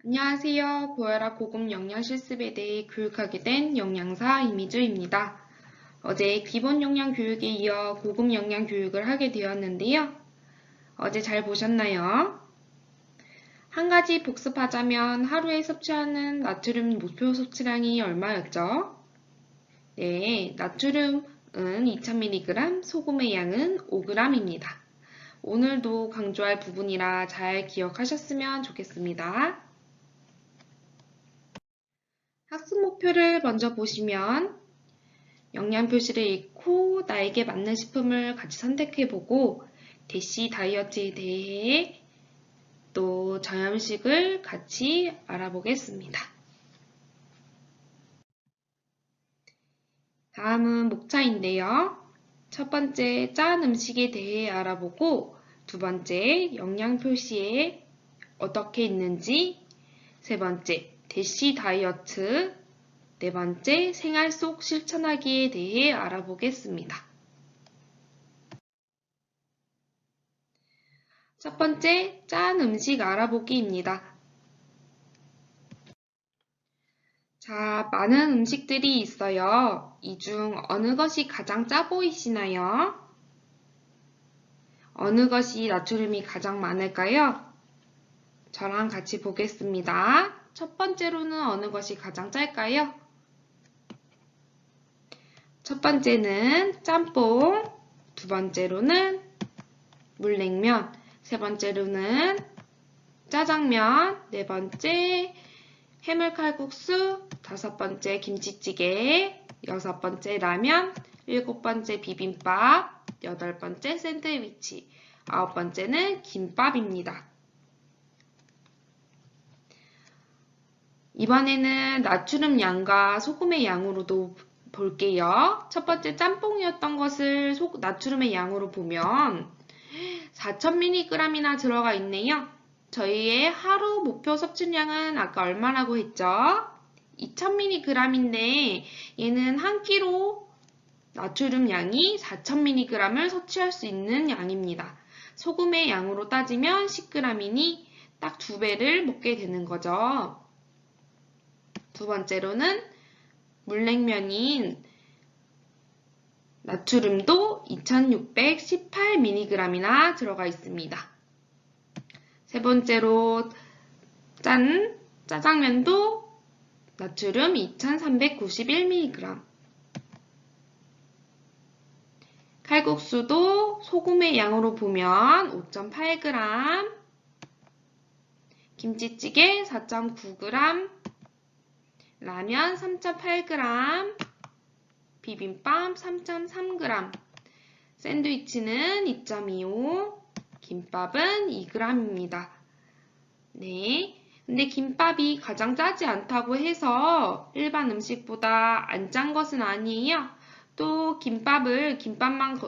안녕하세요. 고혈압 고급 영양 실습에 대해 교육하게 된 영양사 이미주입니다. 어제 기본 영양 교육에 이어 고급 영양 교육을 하게 되었는데요. 어제 잘 보셨나요? 한 가지 복습하자면 하루에 섭취하는 나트륨 목표 섭취량이 얼마였죠? 네, 나트륨은 2000mg, 소금의 양은 5g입니다. 오늘도 강조할 부분이라 잘 기억하셨으면 좋겠습니다. 학습 목표를 먼저 보시면 영양 표시를 읽고 나에게 맞는 식품을 같이 선택해보고 대시 다이어트에 대해 또 저염식을 같이 알아보겠습니다. 다음은 목차인데요. 첫 번째 짠 음식에 대해 알아보고 두 번째 영양 표시에 어떻게 있는지 세 번째 대시 다이어트 네 번째, 생활 속 실천하기에 대해 알아보겠습니다. 첫 번째, 짠 음식 알아보기입니다. 자, 많은 음식들이 있어요. 이 중 어느 것이 가장 짜 보이시나요? 어느 것이 나트륨이 가장 많을까요? 저랑 같이 보겠습니다. 첫 번째로는 어느 것이 가장 짤까요? 첫 번째는 짬뽕, 두 번째로는 물냉면, 세 번째로는 짜장면, 네 번째 해물칼국수, 다섯 번째 김치찌개, 여섯 번째 라면, 일곱 번째 비빔밥, 여덟 번째 샌드위치, 아홉 번째는 김밥입니다. 이번에는 나트륨 양과 소금의 양으로도 볼게요. 첫 번째 짬뽕이었던 것을 나트륨의 양으로 보면 4000mg이나 들어가 있네요. 저희의 하루 목표 섭취량은 아까 얼마라고 했죠? 2000mg인데 얘는 한 끼로 나트륨 양이 4000mg을 섭취할 수 있는 양입니다. 소금의 양으로 따지면 10g이니 딱 2배를 먹게 되는 거죠. 두 번째로는 물냉면인 나트륨도 2618mg이나 들어가 있습니다. 세 번째로 짜장면도 나트륨 2391mg. 칼국수도 소금의 양으로 보면 5.8g, 김치찌개 4.9g, 라면 3.8g, 비빔밥 3.3g, 샌드위치는 2.25, 김밥은 2g입니다. 네. 근데 김밥이 가장 짜지 않다고 해서 일반 음식보다 안 짠 것은 아니에요. 또 김밥만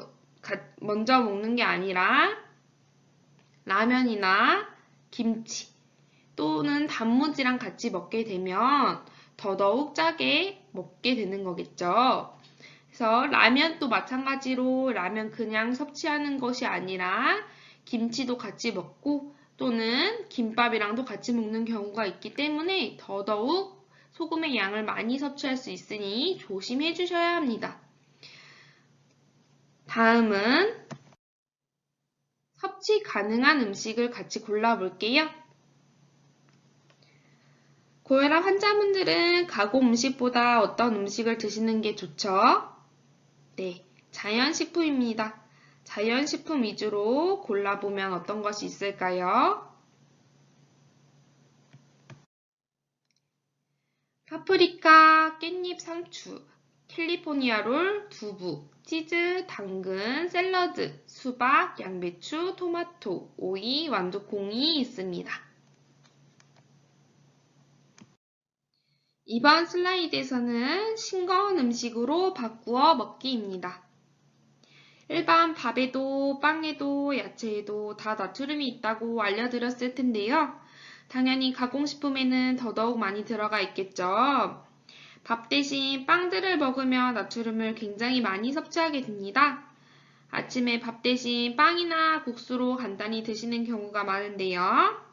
먼저 먹는 게 아니라 라면이나 김치 또는 단무지랑 같이 먹게 되면 더더욱 짜게 먹게 되는 거겠죠. 그래서 라면도 마찬가지로 라면 그냥 섭취하는 것이 아니라 김치도 같이 먹고 또는 김밥이랑도 같이 먹는 경우가 있기 때문에 더더욱 소금의 양을 많이 섭취할 수 있으니 조심해 주셔야 합니다. 다음은 섭취 가능한 음식을 같이 골라볼게요. 고혈압 환자분들은 가공 음식보다 어떤 음식을 드시는 게 좋죠? 네, 자연식품입니다. 자연식품 위주로 골라보면 어떤 것이 있을까요? 파프리카, 깻잎, 상추, 캘리포니아 롤, 두부, 치즈, 당근, 샐러드, 수박, 양배추, 토마토, 오이, 완두콩이 있습니다. 이번 슬라이드에서는 싱거운 음식으로 바꾸어 먹기입니다. 일반 밥에도 빵에도 야채에도 다 나트륨이 있다고 알려드렸을 텐데요. 당연히 가공식품에는 더더욱 많이 들어가 있겠죠. 밥 대신 빵들을 먹으면 나트륨을 굉장히 많이 섭취하게 됩니다. 아침에 밥 대신 빵이나 국수로 간단히 드시는 경우가 많은데요.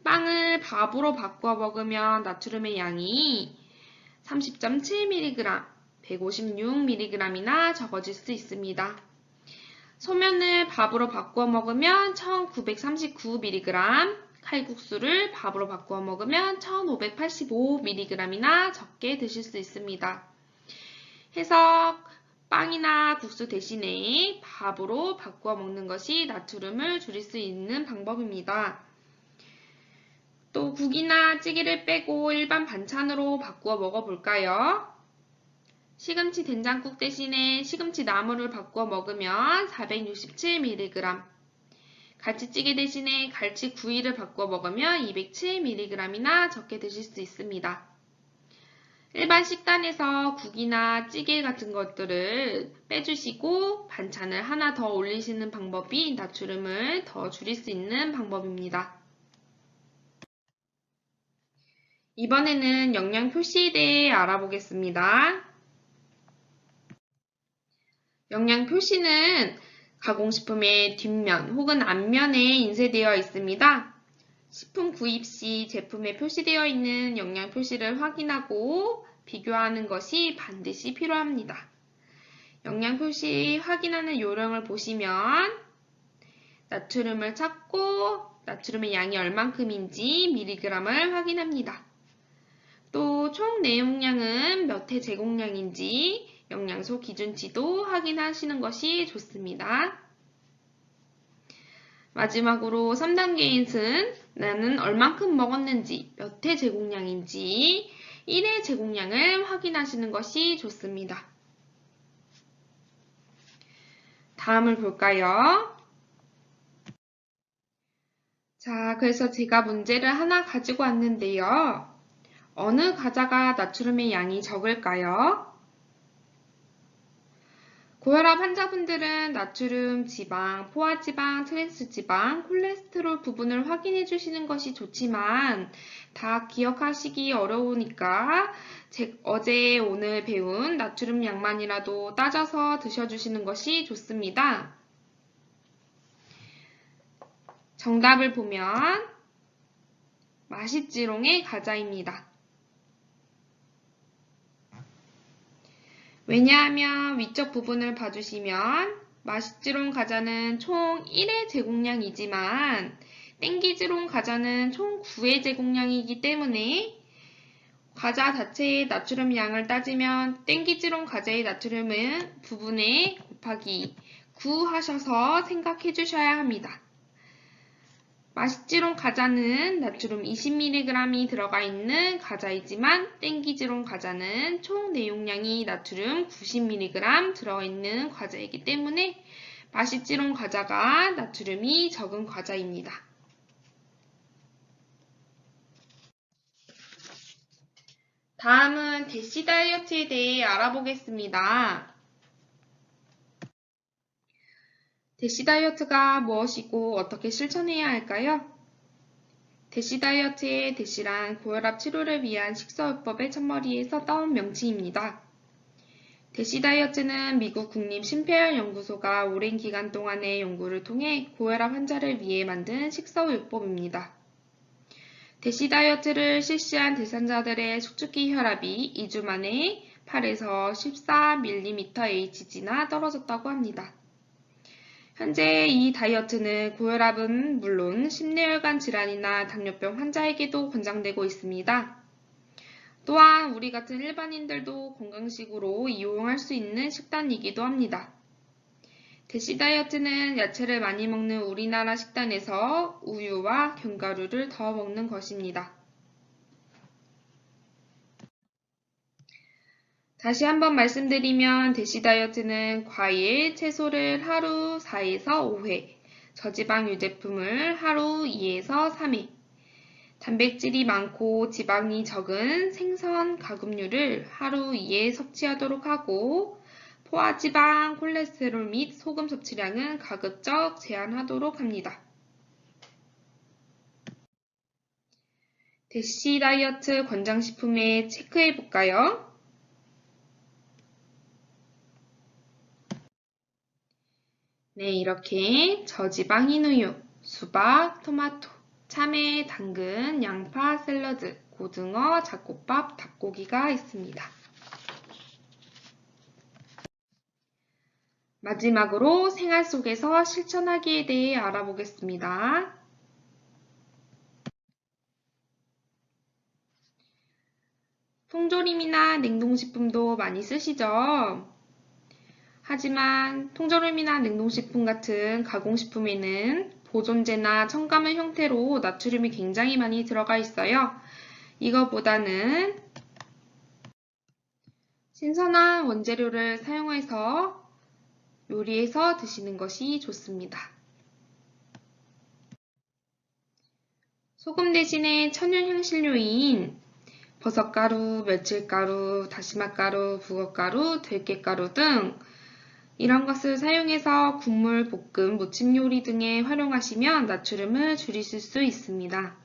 빵을 밥으로 바꾸어 먹으면 나트륨의 양이 30.7mg, 156mg이나 적어질 수 있습니다. 소면을 밥으로 바꾸어 먹으면 1939mg, 칼국수를 밥으로 바꾸어 먹으면 1585mg이나 적게 드실 수 있습니다. 해서 빵이나 국수 대신에 밥으로 바꾸어 먹는 것이 나트륨을 줄일 수 있는 방법입니다. 또 국이나 찌개를 빼고 일반 반찬으로 바꾸어 먹어볼까요? 시금치 된장국 대신에 시금치 나물을 바꾸어 먹으면 467mg, 갈치찌개 대신에 갈치구이를 바꾸어 먹으면 207mg이나 적게 드실 수 있습니다. 일반 식단에서 국이나 찌개 같은 것들을 빼주시고 반찬을 하나 더 올리시는 방법이 나트륨을 더 줄일 수 있는 방법입니다. 이번에는 영양 표시에 대해 알아보겠습니다. 영양 표시는 가공식품의 뒷면 혹은 앞면에 인쇄되어 있습니다. 식품 구입 시 제품에 표시되어 있는 영양 표시를 확인하고 비교하는 것이 반드시 필요합니다. 영양 표시 확인하는 요령을 보시면 나트륨을 찾고 나트륨의 양이 얼만큼인지 미리그램을 확인합니다. 또 총 내용량은 몇 회 제공량인지 영양소 기준치도 확인하시는 것이 좋습니다. 마지막으로 3단계인 나는 얼만큼 먹었는지, 몇 회 제공량인지 1회 제공량을 확인하시는 것이 좋습니다. 다음을 볼까요? 자, 그래서 제가 문제를 하나 가지고 왔는데요. 어느 과자가 나트륨의 양이 적을까요? 고혈압 환자분들은 나트륨, 지방, 포화지방, 트랜스지방, 콜레스테롤 부분을 확인해 주시는 것이 좋지만 다 기억하시기 어려우니까 어제 오늘 배운 나트륨 양만이라도 따져서 드셔주시는 것이 좋습니다. 정답을 보면 맛있지롱의 과자입니다. 왜냐하면 위쪽 부분을 봐주시면 맛있지롱 과자는 총 1회 제공량이지만 땡기지롱 과자는 총 9회 제공량이기 때문에 과자 자체의 나트륨 양을 따지면 땡기지롱 과자의 나트륨은 부분에 곱하기 9 하셔서 생각해 주셔야 합니다. 맛있지롱 과자는 나트륨 20mg이 들어가 있는 과자이지만 땡기지롱 과자는 총 내용량이 나트륨 90mg 들어있는 과자이기 때문에 맛있지롱 과자가 나트륨이 적은 과자입니다. 다음은 대시 다이어트에 대해 알아보겠습니다. 대시 다이어트가 무엇이고 어떻게 실천해야 할까요? 대시 다이어트의 대시란 고혈압 치료를 위한 식사요법의 첫머리에서 따온 명칭입니다. 대시 다이어트는 미국 국립심폐혈연구소가 오랜 기간 동안의 연구를 통해 고혈압 환자를 위해 만든 식사요법입니다. 대시 다이어트를 실시한 대상자들의 숙주기 혈압이 2주 만에 8에서 14mmHg나 떨어졌다고 합니다. 현재 이 다이어트는 고혈압은 물론 심뇌혈관 질환이나 당뇨병 환자에게도 권장되고 있습니다. 또한 우리 같은 일반인들도 건강식으로 이용할 수 있는 식단이기도 합니다. 대시 다이어트는 야채를 많이 먹는 우리나라 식단에서 우유와 견과류를 더 먹는 것입니다. 다시 한번 말씀드리면 대시 다이어트는 과일, 채소를 하루 4에서 5회, 저지방 유제품을 하루 2에서 3회, 단백질이 많고 지방이 적은 생선, 가금류를 하루 2회 섭취하도록 하고 포화지방, 콜레스테롤 및 소금 섭취량은 가급적 제한하도록 합니다. 대시 다이어트 권장식품에 체크해 볼까요? 네, 이렇게 저지방 흰우유, 수박, 토마토, 참외, 당근, 양파, 샐러드, 고등어, 잡곡밥, 닭고기가 있습니다. 마지막으로 생활 속에서 실천하기에 대해 알아보겠습니다. 통조림이나 냉동식품도 많이 쓰시죠? 하지만 통조림이나 냉동식품 같은 가공식품에는 보존제나 첨가물 형태로 나트륨이 굉장히 많이 들어가 있어요. 이거보다는 신선한 원재료를 사용해서 요리해서 드시는 것이 좋습니다. 소금 대신에 천연 향신료인 버섯가루, 멸치가루, 다시마가루, 북엇가루, 들깨가루 등 이런 것을 사용해서 국물, 볶음, 무침 요리 등에 활용하시면 나트륨을 줄이실 수 있습니다.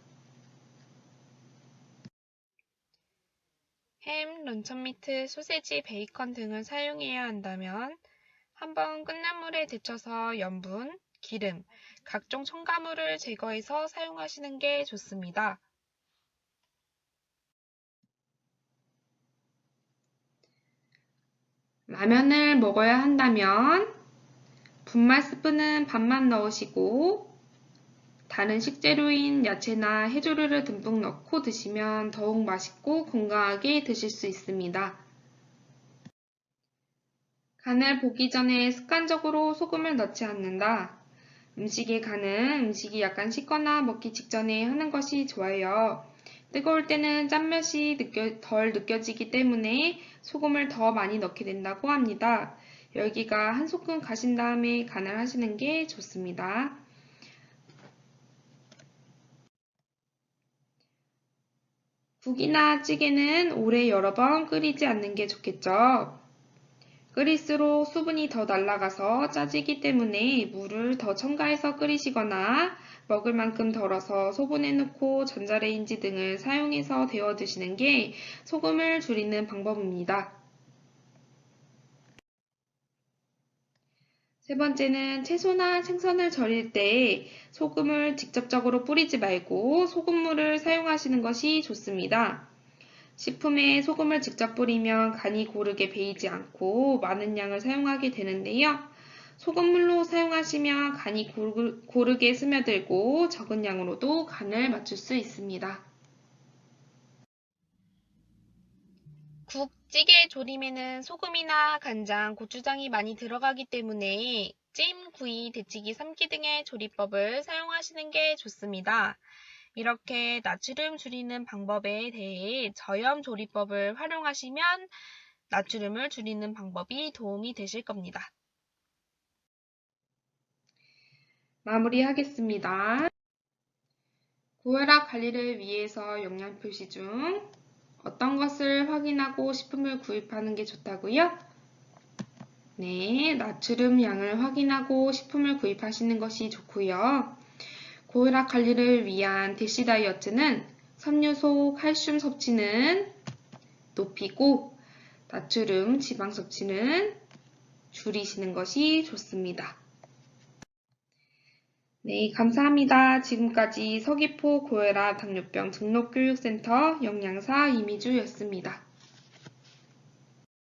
햄, 런천미트, 소세지, 베이컨 등을 사용해야 한다면 한번 끓는 물에 데쳐서 염분, 기름, 각종 첨가물을 제거해서 사용하시는 게 좋습니다. 라면을 먹어야 한다면 분말 스프는 반만 넣으시고 다른 식재료인 야채나 해조류를 듬뿍 넣고 드시면 더욱 맛있고 건강하게 드실 수 있습니다. 간을 보기 전에 습관적으로 소금을 넣지 않는다. 음식의 간은 음식이 약간 식거나 먹기 직전에 하는 것이 좋아요. 뜨거울 때는 짠맛이 덜 느껴지기 때문에 소금을 더 많이 넣게 된다고 합니다. 열기가 한 소끔 가신 다음에 간을 하시는 게 좋습니다. 국이나 찌개는 오래 여러 번 끓이지 않는 게 좋겠죠. 끓일수록 수분이 더 날아가서 짜지기 때문에 물을 더 첨가해서 끓이시거나 먹을 만큼 덜어서 소분해 놓고 전자레인지 등을 사용해서 데워 드시는 게 소금을 줄이는 방법입니다. 세 번째는 채소나 생선을 절일 때 소금을 직접적으로 뿌리지 말고 소금물을 사용하시는 것이 좋습니다. 식품에 소금을 직접 뿌리면 간이 고르게 배이지 않고 많은 양을 사용하게 되는데요. 소금물로 사용하시면 간이 고르게 스며들고 적은 양으로도 간을 맞출 수 있습니다. 국, 찌개, 조림에는 소금이나 간장, 고추장이 많이 들어가기 때문에 찜, 구이, 데치기, 삶기 등의 조리법을 사용하시는 게 좋습니다. 이렇게 나트륨 줄이는 방법에 대해 저염 조리법을 활용하시면 나트륨을 줄이는 방법이 도움이 되실 겁니다. 마무리하겠습니다. 고혈압 관리를 위해서 영양 표시 중 어떤 것을 확인하고 식품을 구입하는 게 좋다고요? 네, 나트륨 양을 확인하고 식품을 구입하시는 것이 좋고요. 고혈압 관리를 위한 대시 다이어트는 섬유소, 칼슘 섭취는 높이고 나트륨, 지방 섭취는 줄이시는 것이 좋습니다. 네, 감사합니다. 지금까지 서귀포 고혈압 당뇨병 등록교육센터 영양사 이미주였습니다.